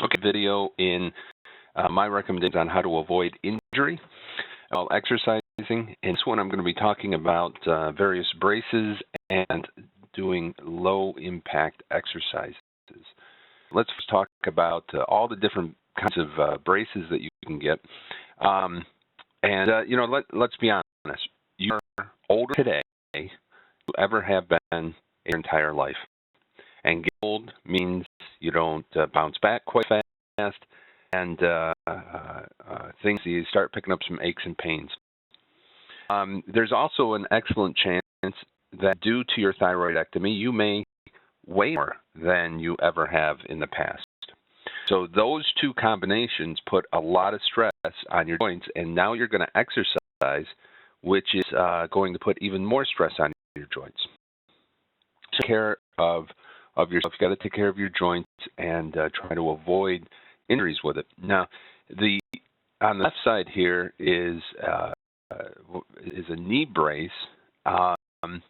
Okay, video in my recommendations on how to avoid injury while exercising. In this one, I'm going to be talking about various braces and doing low impact exercises. Let's talk about all the different kinds of braces that you can get. Let's be honest. You're older today than you ever have been in your entire life. And getting old means you don't bounce back quite fast, and things, you start picking up some aches and pains. There's also an excellent chance that due to your thyroidectomy, you may weigh more than you ever have in the past. So those two combinations put a lot of stress on your joints, and now you're going to exercise, which is going to put even more stress on your joints. Take care of yourself. You've got to take care of your joints and try to avoid injuries with it. Now, on the left side here is a knee brace. And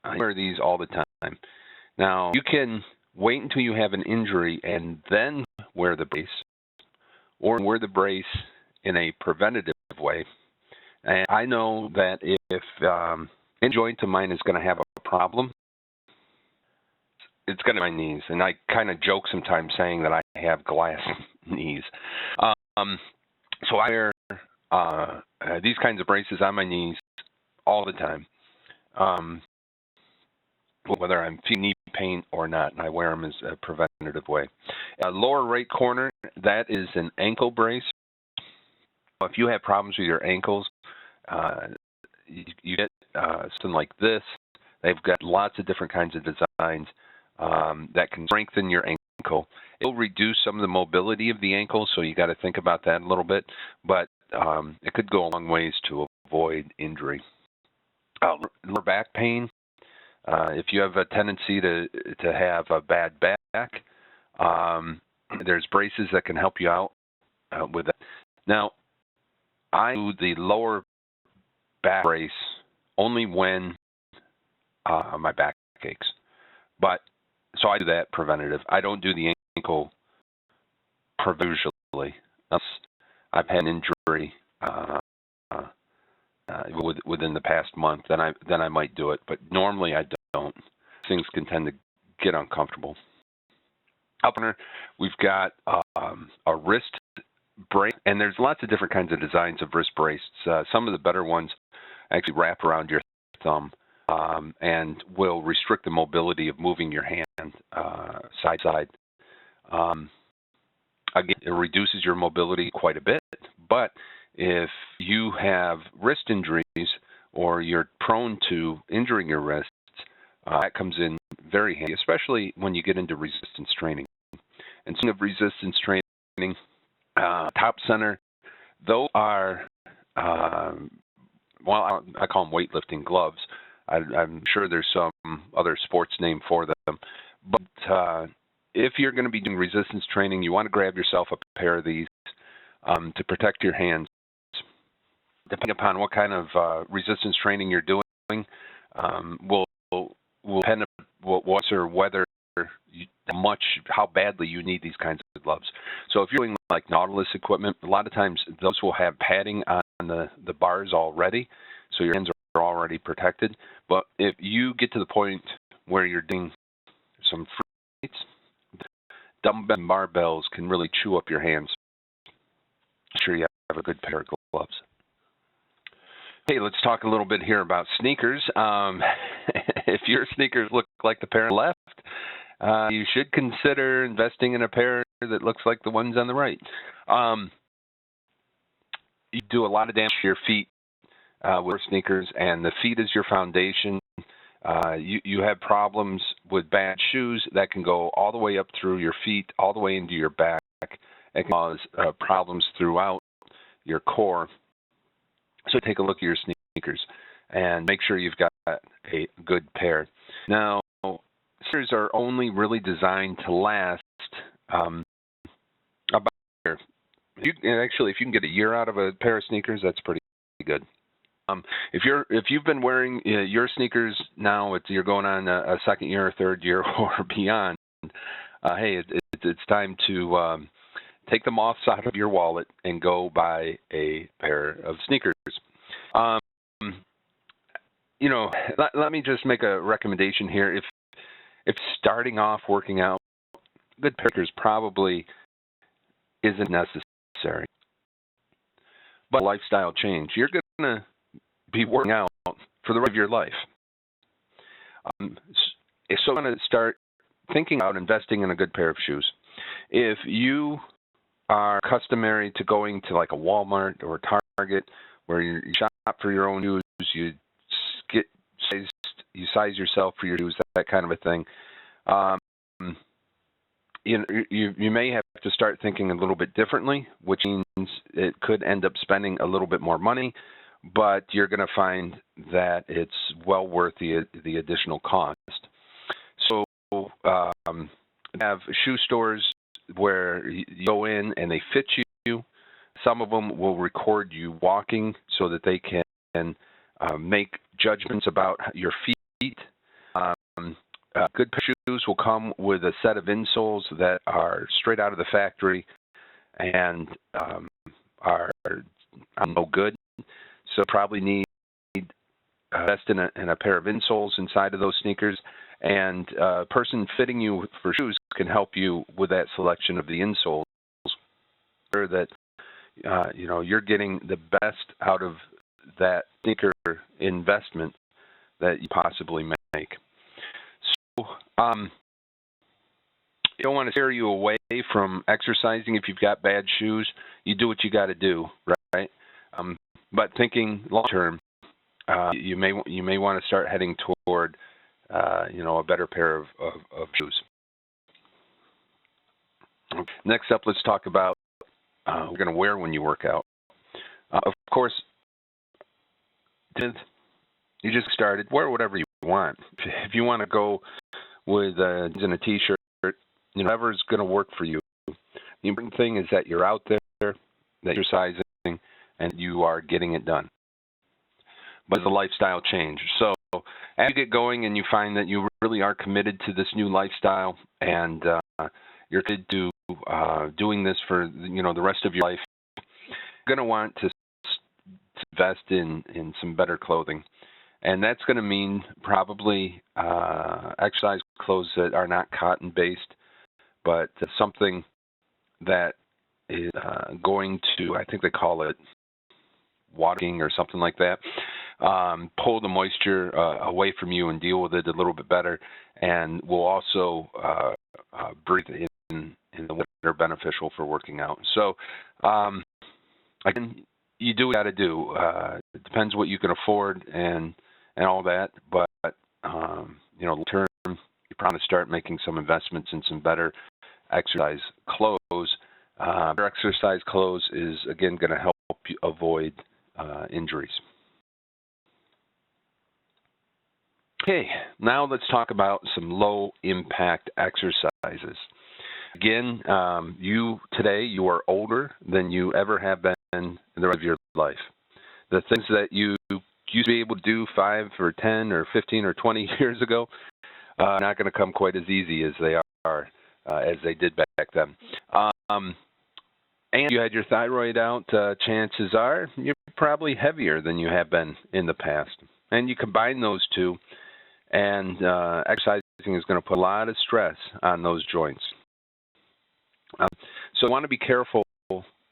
I wear these all the time. Now, you can wait until you have an injury and then wear the brace, or wear the brace in a preventative way. And I know that if a joint of mine is going to have a problem, it's going to be my knees. And I kind of joke sometimes saying that I have glass knees. So I wear these kinds of braces on my knees all the time, whether I'm feeling knee pain or not, and I wear them as a preventative way. Lower right corner, that is an ankle brace. If you have problems with your ankles, you get something like this. They've got lots of different kinds of designs that can strengthen your ankle. It'll reduce some of the mobility of the ankle, so you got to think about that a little bit. But it could go a long ways to avoid injury. Lower back pain. If you have a tendency to have a bad back, there's braces that can help you out with that. Now, I do the lower back brace only when my back aches. So I do that preventative. I don't do the ankle usually. I've had an injury within the past month, then I might do it. But normally I don't. Things can tend to get uncomfortable. Up there, we've got a wrist brace, and there's lots of different kinds of designs of wrist braces. Some of the better ones actually wrap around your thumb and will restrict the mobility of moving your hand side to side. Again, it reduces your mobility quite a bit, but if you have wrist injuries or you're prone to injuring your wrists, that comes in very handy, especially when you get into resistance training. And speaking of resistance training, Top Center, those are, I call them weightlifting gloves. I'm sure there's some other sports name for them. But if you're going to be doing resistance training, you want to grab yourself a pair of these to protect your hands. Depending upon what kind of resistance training you're doing, will depend on whether how badly you need these kinds of gloves. So if you're doing like Nautilus equipment, a lot of times those will have padding on the bars already, so your hands are already protected. But if you get to the point where you're doing some free weights, dumbbell and barbells can really chew up your hands. Make sure you have a good pair of gloves. Hey, let's talk a little bit here about sneakers. If your sneakers look like the pair on the left, you should consider investing in a pair that looks like the ones on the right. You do a lot of damage to your feet with sneakers, and the feet is your foundation. You have problems with bad shoes that can go all the way up through your feet, all the way into your back. It can cause problems throughout your core. So take a look at your sneakers and make sure you've got a good pair. Now, sneakers are only really designed to last about a year. If you can get a year out of a pair of sneakers, that's pretty good. If you've been wearing your sneakers now, you're going on a second year or third year or beyond. Hey, it's time to take the moths out of your wallet and go buy a pair of sneakers. Let me just make a recommendation here. If starting off working out, good pair of sneakers probably isn't necessary. But lifestyle change, you're going to be working out for the rest of your life. So I'm going to start thinking about investing in a good pair of shoes. If you are customary to going to like a Walmart or Target where you shop for your own shoes, you size yourself for your shoes, that kind of a thing. You may have to start thinking a little bit differently, which means it could end up spending a little bit more money, but you're going to find that it's well worth the additional cost. So have shoe stores where you go in and they fit you. Some of them will record you walking so that they can make judgments about your feet. Good pair of shoes will come with a set of insoles that are straight out of the factory and are no good. So probably need invest in a pair of insoles inside of those sneakers. And a person fitting you for shoes can help you with that selection of the insoles. Sure that you're getting the best out of that sneaker investment that you possibly make. So you don't want to scare you away from exercising. If you've got bad shoes, you do what you got to do, right? But thinking long term, you may want to start heading toward a better pair of shoes. Next up, let's talk about what you're going to wear when you work out. Of course, you just started, wear whatever you want. If you want to go with in a t-shirt, whatever is going to work for you. The important thing is that you're out there, that you're exercising, and you are getting it done. But it's a lifestyle change. So as you get going and you find that you really are committed to this new lifestyle and you're committed to doing this for the rest of your life, you're going to want to invest in some better clothing. And that's going to mean probably exercise clothes that are not cotton-based, but something that is going to, I think they call it watering or something like that, pull the moisture away from you and deal with it a little bit better, and will also breathe in the way that are beneficial for working out. So again, you do what you got to do. It depends what you can afford and all that, but long term, you probably start making some investments in some better exercise clothes. Better exercise clothes is again going to help you avoid injuries. Okay, now let's talk about some low impact exercises. Again, you are older than you ever have been in the rest of your life. The things that you used to be able to do 5 or 10 or 15 or 20 years ago are not going to come quite as easy as they are as they did back then. And you had your thyroid out, chances are you're probably heavier than you have been in the past. And you combine those two, and exercising is going to put a lot of stress on those joints. So you want to be careful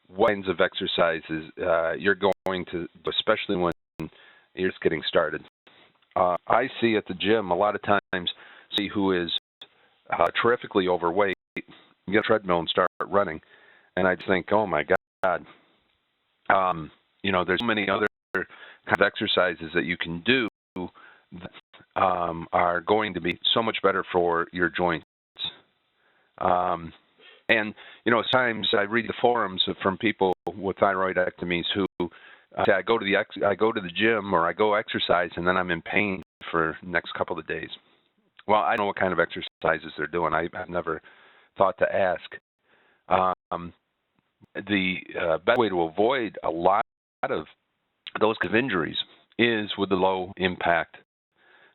what kinds of exercises you're going to, especially when you're just getting started. I see at the gym a lot of times who is terrifically overweight, get a treadmill and start running. And I think, oh my God, there's so many other kind of exercises that you can do that are going to be so much better for your joints. And times I read the forums from people with thyroidectomies who say, I go to the gym or I go exercise and then I'm in pain for the next couple of days. Well, I don't know what kind of exercises they're doing. I've never thought to ask. The best way to avoid a lot of those kind of injuries is with the low impact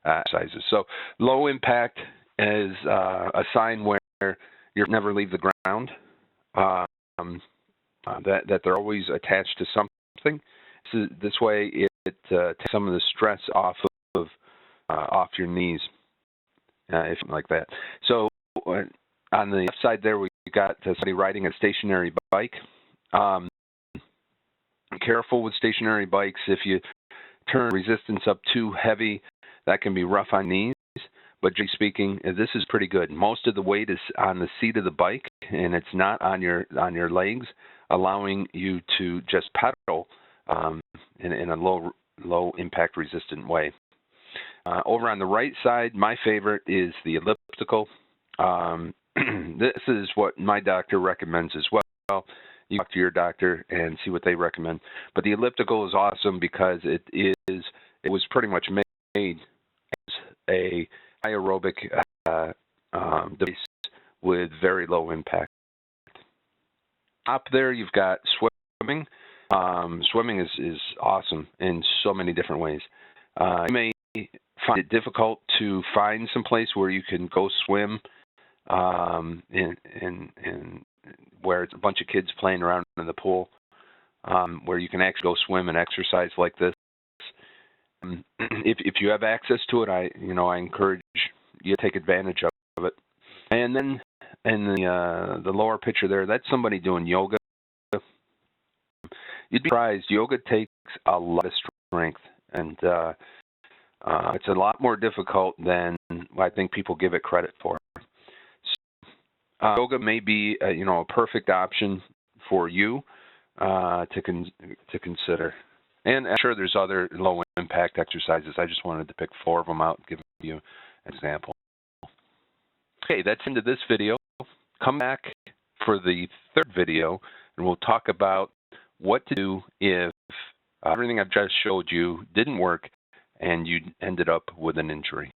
exercises. So low impact is a sign where you never leave the ground, that they're always attached to something. So this way it takes some of the stress off your knees, if like that. So on the left side there, we got somebody riding a stationary bike. Careful with stationary bikes. If you turn resistance up too heavy, that can be rough on knees. But generally speaking, this is pretty good. Most of the weight is on the seat of the bike, and it's not on your legs, allowing you to just pedal in a low impact resistant way. Over on the right side, my favorite is the elliptical. This is what my doctor recommends as well. You talk to your doctor and see what they recommend. But the elliptical is awesome because it was pretty much made as a aerobic device with very low impact. Up there, you've got swimming. Swimming is awesome in so many different ways. You may find it difficult to find some place where you can go swim in where it's a bunch of kids playing around in the pool, where you can actually go swim and exercise like this. If you have access to it, I encourage you to take advantage of it. And then in the lower picture there, that's somebody doing yoga. You'd be surprised. Yoga takes a lot of strength, and it's a lot more difficult than I think people give it credit for. So, yoga may be a perfect option for you to consider. And I'm sure there's other low-impact exercises. I just wanted to pick 4 of them out and give you an example. Okay, that's into this video. Come back for the 3rd video, and we'll talk about what to do if everything I've just showed you didn't work and you ended up with an injury.